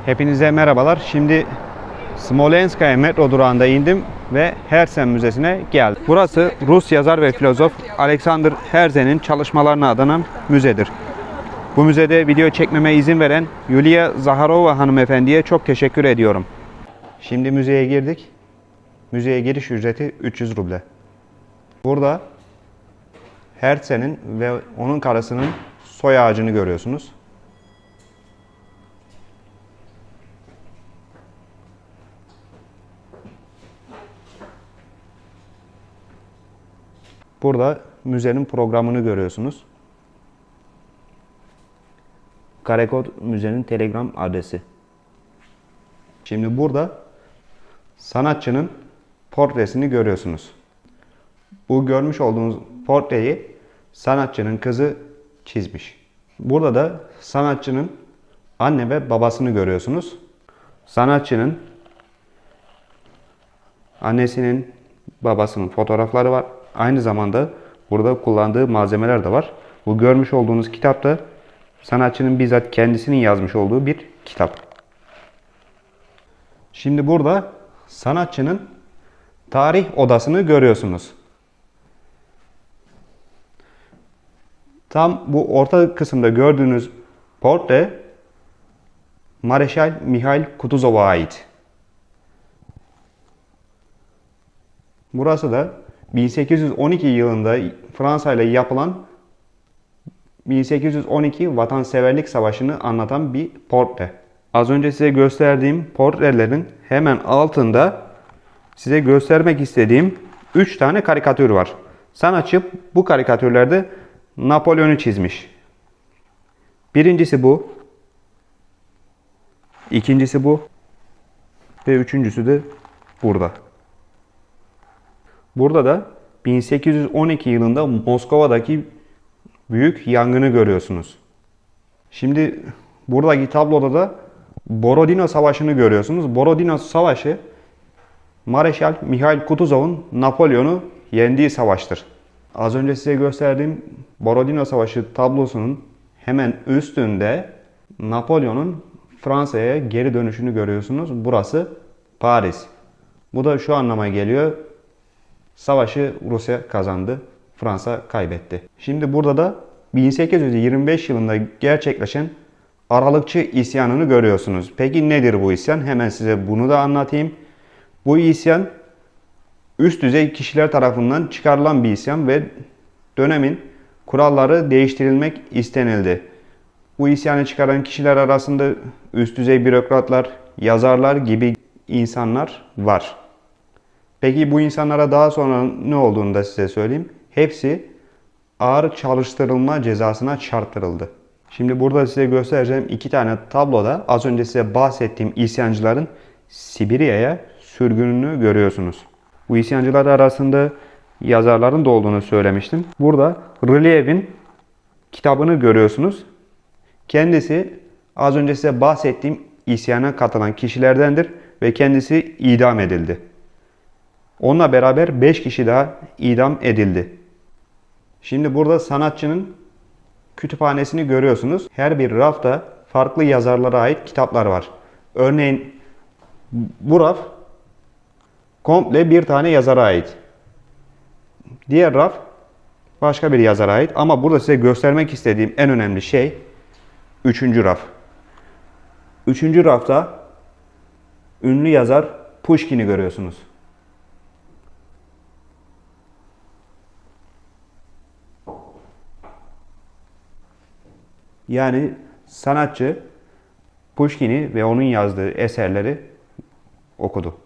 Hepinize merhabalar. Şimdi Smolenskaya metro durağında indim ve Herzen Müzesi'ne geldim. Burası Rus yazar ve filozof Alexander Herzen'in çalışmalarına adanan müzedir. Bu müzede video çekmeme izin veren Yulia Zaharova hanımefendiye çok teşekkür ediyorum. Şimdi müzeye girdik. Müzeye giriş ücreti 300 ruble. Burada Herzen'in ve onun karısının soy ağacını görüyorsunuz. Burada müzenin programını görüyorsunuz. Karekod müzenin Telegram adresi. Şimdi burada sanatçının portresini görüyorsunuz. Bu görmüş olduğunuz portreyi sanatçının kızı çizmiş. Burada da sanatçının anne ve babasını görüyorsunuz. Sanatçının annesinin, babasının fotoğrafları var. Aynı zamanda burada kullandığı malzemeler de var. Bu görmüş olduğunuz kitap da sanatçının bizzat kendisinin yazmış olduğu bir kitap. Şimdi burada sanatçının tarih odasını görüyorsunuz. Tam bu orta kısımda gördüğünüz portre Mareşal Mihail Kutuzov'a ait. Burası da 1812 yılında Fransa ile yapılan 1812 Vatanseverlik Savaşı'nı anlatan bir portre. Az önce size gösterdiğim portrelerin hemen altında size göstermek istediğim 3 tane karikatür var. Sanatçı bu karikatürlerde Napolyon'u çizmiş. Birincisi bu. İkincisi bu. Ve üçüncüsü de burada. Burada da 1812 yılında Moskova'daki büyük yangını görüyorsunuz. Şimdi buradaki tabloda da Borodino Savaşı'nı görüyorsunuz. Borodino Savaşı Mareşal Mihail Kutuzov'un Napolyon'u yendiği savaştır. Az önce size gösterdiğim Borodino Savaşı tablosunun hemen üstünde Napolyon'un Fransa'ya geri dönüşünü görüyorsunuz. Burası Paris. Bu da şu anlama geliyor. Savaşı Rusya kazandı, Fransa kaybetti. Şimdi burada da 1825 yılında gerçekleşen Aralıkçı isyanını görüyorsunuz. Peki nedir bu isyan? Hemen size bunu da anlatayım. Bu isyan üst düzey kişiler tarafından çıkarılan bir isyan ve dönemin kuralları değiştirilmek istenildi. Bu isyanı çıkaran kişiler arasında üst düzey bürokratlar, yazarlar gibi insanlar var. Peki bu insanlara daha sonra ne olduğunu da size söyleyeyim. Hepsi ağır çalıştırılma cezasına çarptırıldı. Şimdi burada size göstereceğim 2 tane tabloda az önce size bahsettiğim isyancıların Sibirya'ya sürgününü görüyorsunuz. Bu isyancılar arasında yazarların da olduğunu söylemiştim. Burada Ryleev'in kitabını görüyorsunuz. Kendisi az önce size bahsettiğim isyana katılan kişilerdendir ve kendisi idam edildi. Onunla beraber 5 kişi daha idam edildi. Şimdi burada sanatçının kütüphanesini görüyorsunuz. Her bir rafta farklı yazarlara ait kitaplar var. Örneğin bu raf komple bir tane yazara ait. Diğer raf başka bir yazara ait. Ama burada size göstermek istediğim en önemli şey 3. raf. 3. rafta ünlü yazar Pushkin'i görüyorsunuz. Yani sanatçı Pushkin'i ve onun yazdığı eserleri okudu.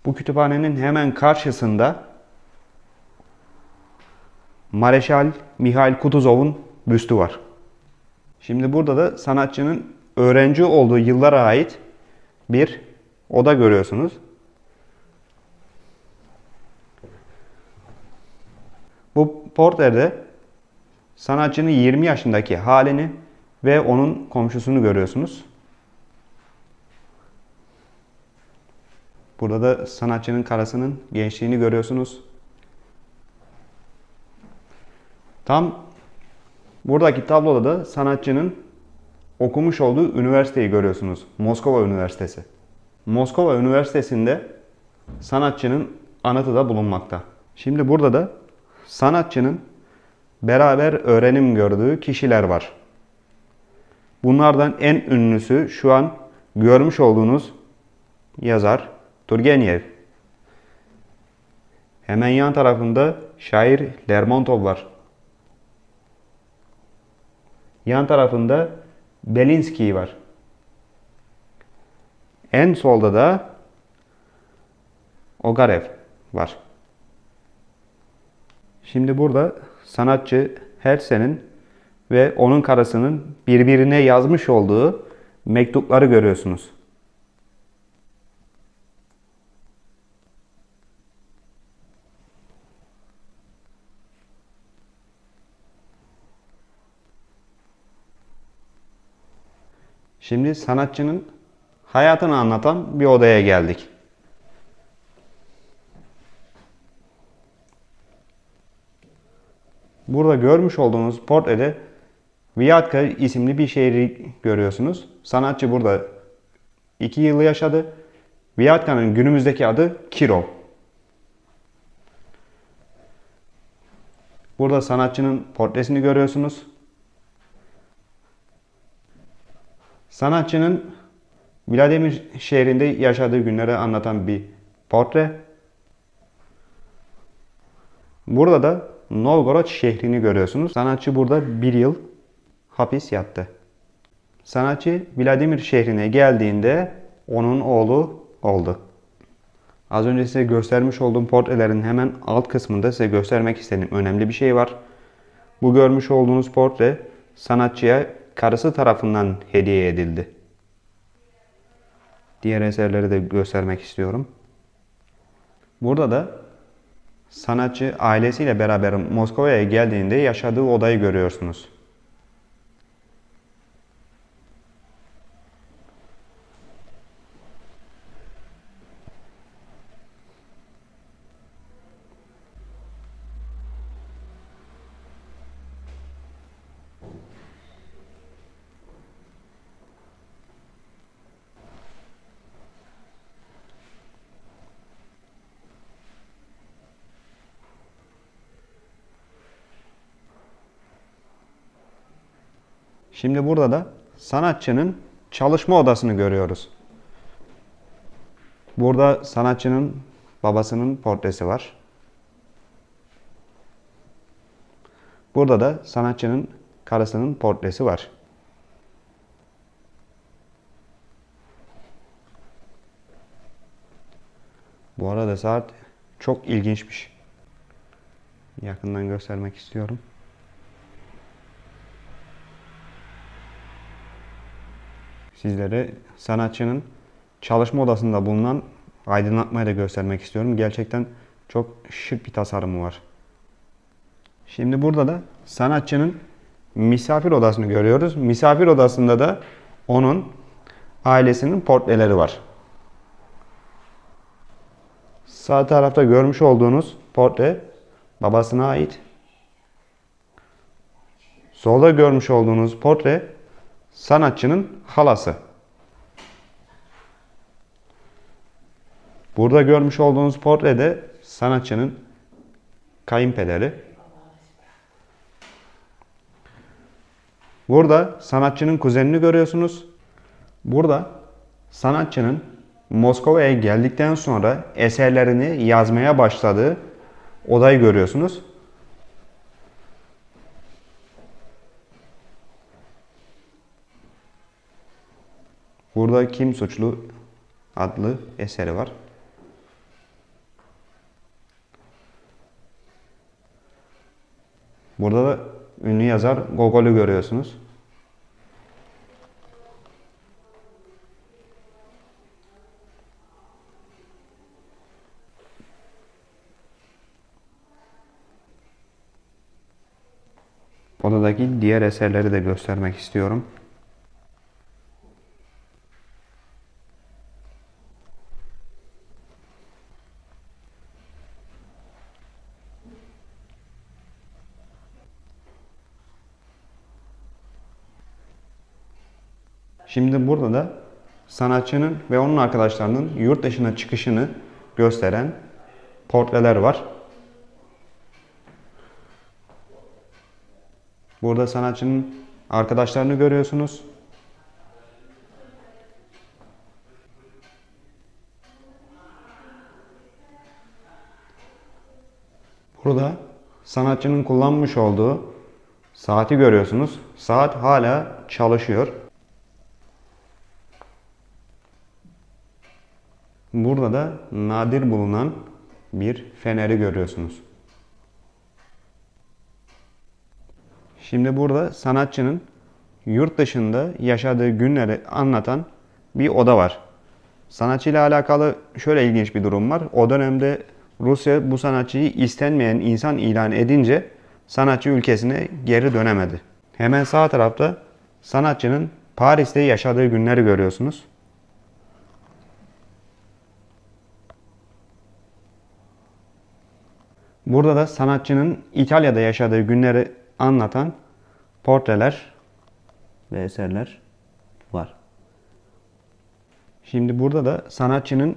Bu kütüphanenin hemen karşısında Mareşal Mihail Kutuzov'un büstü var. Şimdi burada da sanatçının öğrenci olduğu yıllara ait bir oda görüyorsunuz. Bu portrede sanatçının 20 yaşındaki halini ve onun komşusunu görüyorsunuz. Burada da sanatçının karısının gençliğini görüyorsunuz. Tam buradaki tabloda da sanatçının okumuş olduğu üniversiteyi görüyorsunuz. Moskova Üniversitesi. Moskova Üniversitesi'nde sanatçının anıtı da bulunmakta. Şimdi burada da sanatçının beraber öğrenim gördüğü kişiler var. Bunlardan en ünlüsü şu an görmüş olduğunuz yazar Turgenev. Hemen yan tarafında şair Lermontov var. Yan tarafında Belinsky var. En solda da Ogarev var. Şimdi burada sanatçı Herzen'in ve onun karısının birbirine yazmış olduğu mektupları görüyorsunuz. Şimdi sanatçının hayatını anlatan bir odaya geldik. Burada görmüş olduğunuz portrede Viatka isimli bir şehri görüyorsunuz. Sanatçı burada 2 yıl yaşadı. Viatka'nın günümüzdeki adı Kirov. Burada sanatçının portresini görüyorsunuz. Sanatçının Vladimir şehrinde yaşadığı günleri anlatan bir portre. Burada da Novgorod şehrini görüyorsunuz. Sanatçı burada 1 yıl hapis yattı. Sanatçı Vladimir şehrine geldiğinde onun oğlu oldu. Az önce size göstermiş olduğum portrelerin hemen alt kısmında size göstermek istediğim önemli bir şey var. Bu görmüş olduğunuz portre sanatçıya karısı tarafından hediye edildi. Diğer eserleri de göstermek istiyorum. Burada da sanatçı ailesiyle beraber Moskova'ya geldiğinde yaşadığı odayı görüyorsunuz. Şimdi burada da sanatçının çalışma odasını görüyoruz. Burada sanatçının babasının portresi var. Burada da sanatçının karısının portresi var. Bu arada saat çok ilginçmiş. Yakından göstermek istiyorum. Sizlere sanatçının çalışma odasında bulunan aydınlatmayı da göstermek istiyorum. Gerçekten çok şık bir tasarımı var. Şimdi burada da sanatçının misafir odasını görüyoruz. Misafir odasında da onun ailesinin portreleri var. Sağ tarafta görmüş olduğunuz portre babasına ait. Solda görmüş olduğunuz portre sanatçının halası. Burada görmüş olduğunuz portre de sanatçının kayınpederi. Burada sanatçının kuzenini görüyorsunuz. Burada sanatçının Moskova'ya geldikten sonra eserlerini yazmaya başladığı odayı görüyorsunuz. Burada Kim Suçlu adlı eseri var. Burada da ünlü yazar Gogol'ü görüyorsunuz. Odadaki diğer eserleri de göstermek istiyorum. Şimdi burada da sanatçının ve onun arkadaşlarının yurt dışına çıkışını gösteren portreler var. Burada sanatçının arkadaşlarını görüyorsunuz. Burada sanatçının kullanmış olduğu saati görüyorsunuz. Saat hala çalışıyor. Burada da nadir bulunan bir feneri görüyorsunuz. Şimdi burada sanatçının yurt dışında yaşadığı günleri anlatan bir oda var. Sanatçı ile alakalı şöyle ilginç bir durum var. O dönemde Rusya bu sanatçıyı istenmeyen insan ilan edince sanatçı ülkesine geri dönemedi. Hemen sağ tarafta sanatçının Paris'te yaşadığı günleri görüyorsunuz. Burada da sanatçının İtalya'da yaşadığı günleri anlatan portreler ve eserler var. Şimdi burada da sanatçının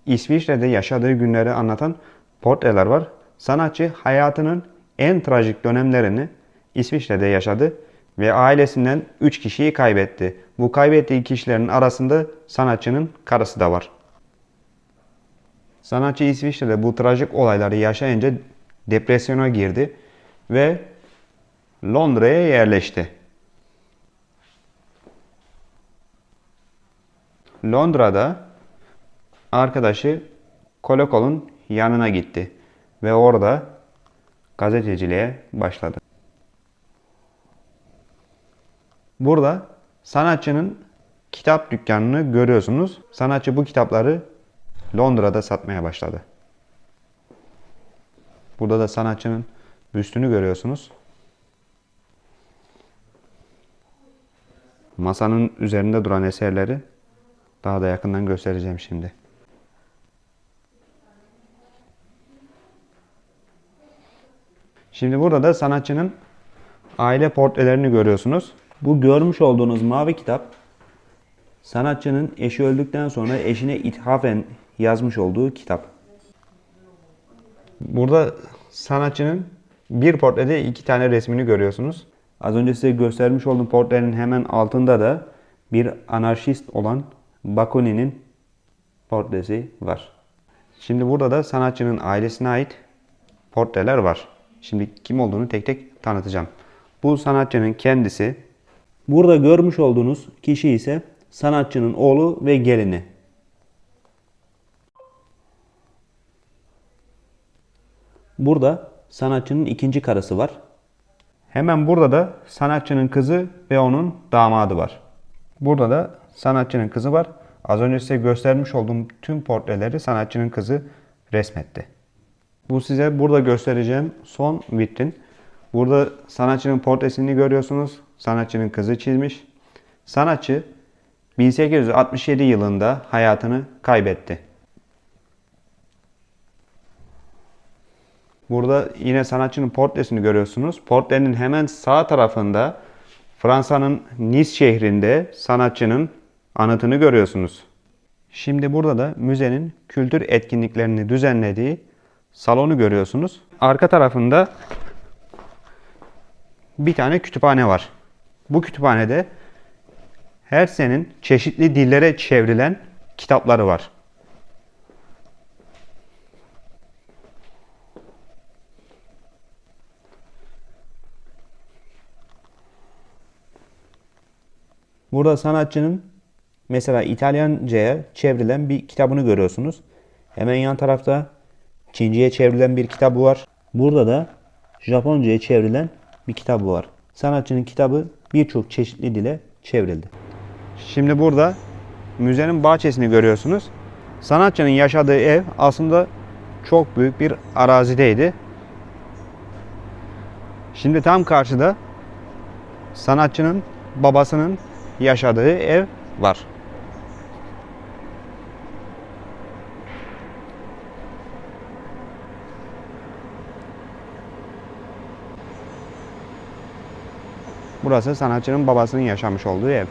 İsviçre'de yaşadığı günleri anlatan portreler var. Sanatçı hayatının en trajik dönemlerini İsviçre'de yaşadı ve ailesinden 3 kişiyi kaybetti. Bu kaybettiği kişilerin arasında sanatçının karısı da var. Sanatçı İsviçre'de bu trajik olayları yaşayınca depresyona girdi ve Londra'ya yerleşti. Londra'da arkadaşı Kolokol'un yanına gitti ve orada gazeteciliğe başladı. Burada sanatçının kitap dükkanını görüyorsunuz. Sanatçı bu kitapları Londra'da satmaya başladı. Burada da sanatçının büstünü görüyorsunuz. Masanın üzerinde duran eserleri daha da yakından göstereceğim şimdi. Şimdi burada da sanatçının aile portrelerini görüyorsunuz. Bu görmüş olduğunuz mavi kitap sanatçının eşi öldükten sonra eşine ithafen yazmış olduğu kitap. Burada sanatçının bir portrede 2 tane resmini görüyorsunuz. Az önce size göstermiş olduğum portrenin hemen altında da bir anarşist olan Bakunin'in portresi var. Şimdi burada da sanatçının ailesine ait portreler var. Şimdi kim olduğunu tek tek tanıtacağım. Bu sanatçının kendisi. Burada görmüş olduğunuz kişi ise sanatçının oğlu ve gelini. Burada sanatçının ikinci karısı var. Hemen burada da sanatçının kızı ve onun damadı var. Burada da sanatçının kızı var. Az önce size göstermiş olduğum tüm portreleri sanatçının kızı resmetti. Bu size burada göstereceğim son vitrin. Burada sanatçının portresini görüyorsunuz. Sanatçının kızı çizmiş. Sanatçı 1867 yılında hayatını kaybetti. Burada yine sanatçının portresini görüyorsunuz. Portrenin hemen sağ tarafında Fransa'nın Nice şehrinde sanatçının anıtını görüyorsunuz. Şimdi burada da müzenin kültür etkinliklerini düzenlediği salonu görüyorsunuz. Arka tarafında bir tane kütüphane var. Bu kütüphanede Herzen'in çeşitli dillere çevrilen kitapları var. Burada sanatçının mesela İtalyanca'ya çevrilen bir kitabını görüyorsunuz. Hemen yan tarafta Çince'ye çevrilen bir kitabı var. Burada da Japonca'ya çevrilen bir kitabı var. Sanatçının kitabı birçok çeşitli dile çevrildi. Şimdi burada müzenin bahçesini görüyorsunuz. Sanatçının yaşadığı ev aslında çok büyük bir arazideydi. Şimdi tam karşıda sanatçının babasının yaşadığı ev var. Burası sanatçının babasının yaşamış olduğu ev.